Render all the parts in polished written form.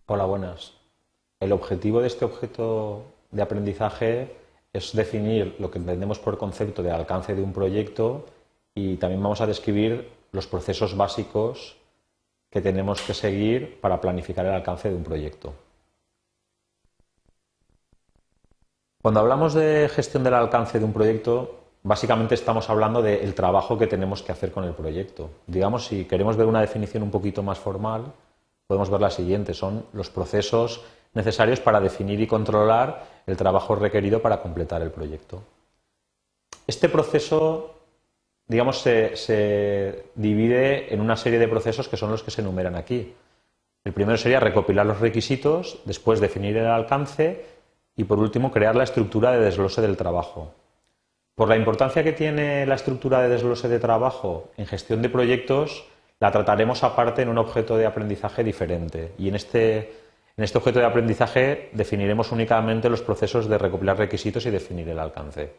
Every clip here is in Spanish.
Hola, buenas. El objetivo de este objeto de aprendizaje es definir lo que entendemos por concepto de alcance de un proyecto y también vamos a describir los procesos básicos que tenemos que seguir para planificar el alcance de un proyecto. Cuando hablamos de gestión del alcance de un proyecto, básicamente estamos hablando del trabajo que tenemos que hacer con el proyecto. Digamos, si queremos ver una definición un poquito más formal, podemos ver la siguiente. Son los procesos necesarios para definir y controlar el trabajo requerido para completar el proyecto. Este proceso, digamos, se divide en una serie de procesos que son los que se enumeran aquí. El primero sería recopilar los requisitos, después definir el alcance y, por último, crear la estructura de desglose del trabajo. Por la importancia que tiene la estructura de desglose de trabajo en gestión de proyectos, la trataremos aparte en un objeto de aprendizaje diferente. Y en este objeto de aprendizaje definiremos únicamente los procesos de recopilar requisitos y definir el alcance.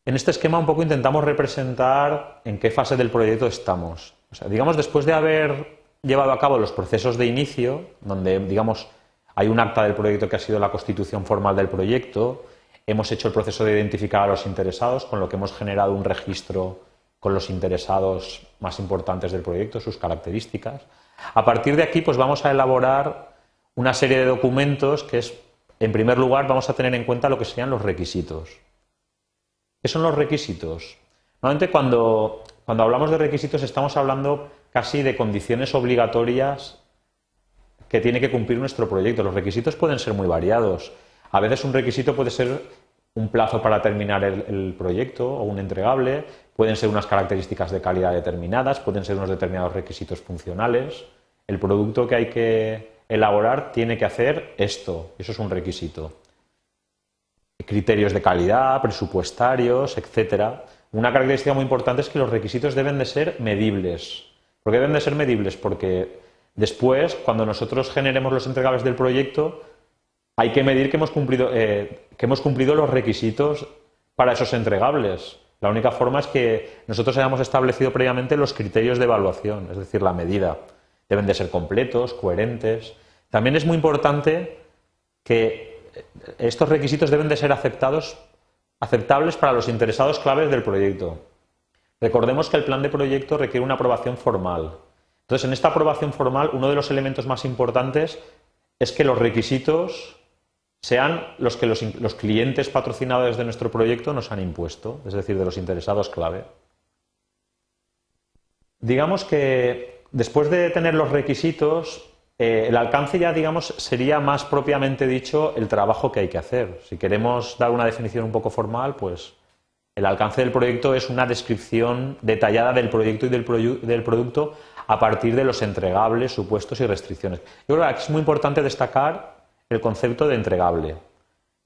En este esquema un poco intentamos representar en qué fase del proyecto estamos. O sea, digamos, después de haber llevado a cabo los procesos de inicio, donde, digamos, hay un acta del proyecto que ha sido la constitución formal del proyecto, hemos hecho el proceso de identificar a los interesados, con lo que hemos generado un registro con los interesados más importantes del proyecto, sus características. A partir de aquí, pues vamos a elaborar una serie de documentos que es, en primer lugar, vamos a tener en cuenta lo que serían los requisitos. ¿Qué son los requisitos? Normalmente cuando hablamos de requisitos estamos hablando casi de condiciones obligatorias que tiene que cumplir nuestro proyecto. Los requisitos pueden ser muy variados. A veces un requisito puede ser un plazo para terminar el proyecto o un entregable, pueden ser unas características de calidad determinadas, pueden ser unos determinados requisitos funcionales. El producto que hay que elaborar tiene que hacer esto, eso es un requisito. Criterios de calidad, presupuestarios, etcétera. Una característica muy importante es que los requisitos deben de ser medibles. ¿Por qué deben de ser medibles? Porque después, cuando nosotros generemos los entregables del proyecto, hay que medir que hemos cumplido los requisitos para esos entregables. La única forma es que nosotros hayamos establecido previamente los criterios de evaluación, es decir, la medida. Deben de ser completos, coherentes. También es muy importante que estos requisitos deben de ser aceptables para los interesados claves del proyecto. Recordemos que el plan de proyecto requiere una aprobación formal. Entonces, en esta aprobación formal, uno de los elementos más importantes es que los requisitos sean los que los clientes patrocinadores de nuestro proyecto nos han impuesto, es decir, de los interesados clave. Digamos que después de tener los requisitos, el alcance ya, digamos, sería más propiamente dicho el trabajo que hay que hacer. Si queremos dar una definición un poco formal, pues el alcance del proyecto es una descripción detallada del proyecto y del producto a partir de los entregables, supuestos y restricciones. Yo creo que es muy importante destacar el concepto de entregable,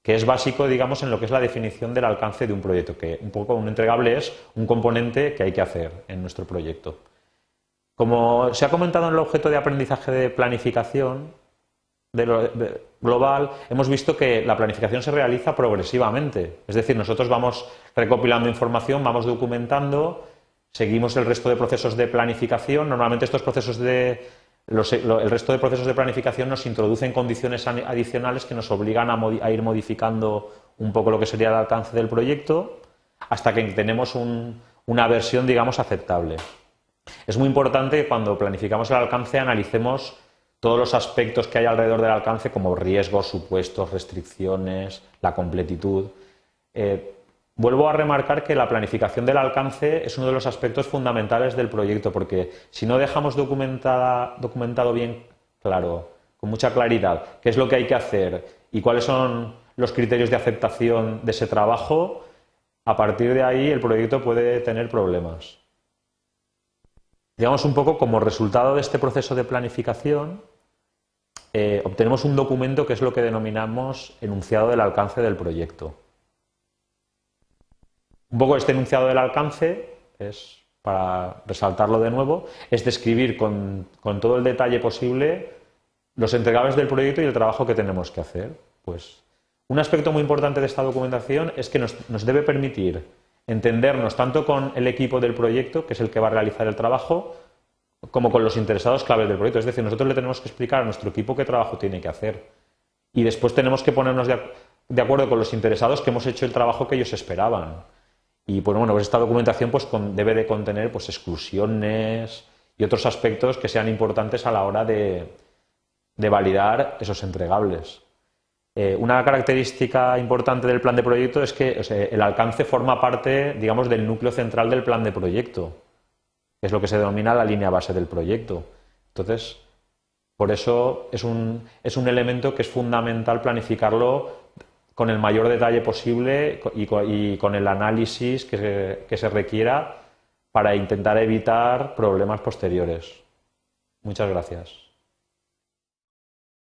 que es básico, digamos, en lo que es la definición del alcance de un proyecto, que un poco un entregable es un componente que hay que hacer en nuestro proyecto. Como se ha comentado en el objeto de aprendizaje de planificación global, hemos visto que la planificación se realiza progresivamente. Es decir, nosotros vamos recopilando información, vamos documentando, seguimos el resto de procesos de planificación. Normalmente el resto de procesos de planificación nos introducen condiciones adicionales que nos obligan a ir modificando un poco lo que sería el alcance del proyecto hasta que tenemos una versión, digamos, aceptable. Es muy importante que cuando planificamos el alcance analicemos todos los aspectos que hay alrededor del alcance, como riesgos, supuestos, restricciones, la completitud. Vuelvo a remarcar que la planificación del alcance es uno de los aspectos fundamentales del proyecto, porque si no dejamos documentado bien claro, con mucha claridad, qué es lo que hay que hacer y cuáles son los criterios de aceptación de ese trabajo, a partir de ahí el proyecto puede tener problemas. Digamos, un poco como resultado de este proceso de planificación, obtenemos un documento que es lo que denominamos enunciado del alcance del proyecto. Un poco este enunciado del alcance, es, para resaltarlo de nuevo, es describir con todo el detalle posible los entregables del proyecto y el trabajo que tenemos que hacer. Pues, un aspecto muy importante de esta documentación es que nos debe permitir entendernos tanto con el equipo del proyecto, que es el que va a realizar el trabajo, como con los interesados claves del proyecto. Es decir, nosotros le tenemos que explicar a nuestro equipo qué trabajo tiene que hacer. Y después tenemos que ponernos de acuerdo con los interesados que hemos hecho el trabajo que ellos esperaban. Y pues, bueno, pues esta documentación pues, debe de contener pues, exclusiones y otros aspectos que sean importantes a la hora de validar esos entregables. Una característica importante del plan de proyecto es que, o sea, el alcance forma parte, digamos, del núcleo central del plan de proyecto, que es lo que se denomina la línea base del proyecto. Entonces, por eso es un elemento que es fundamental planificarlo con el mayor detalle posible y con el análisis que se requiera para intentar evitar problemas posteriores. Muchas gracias.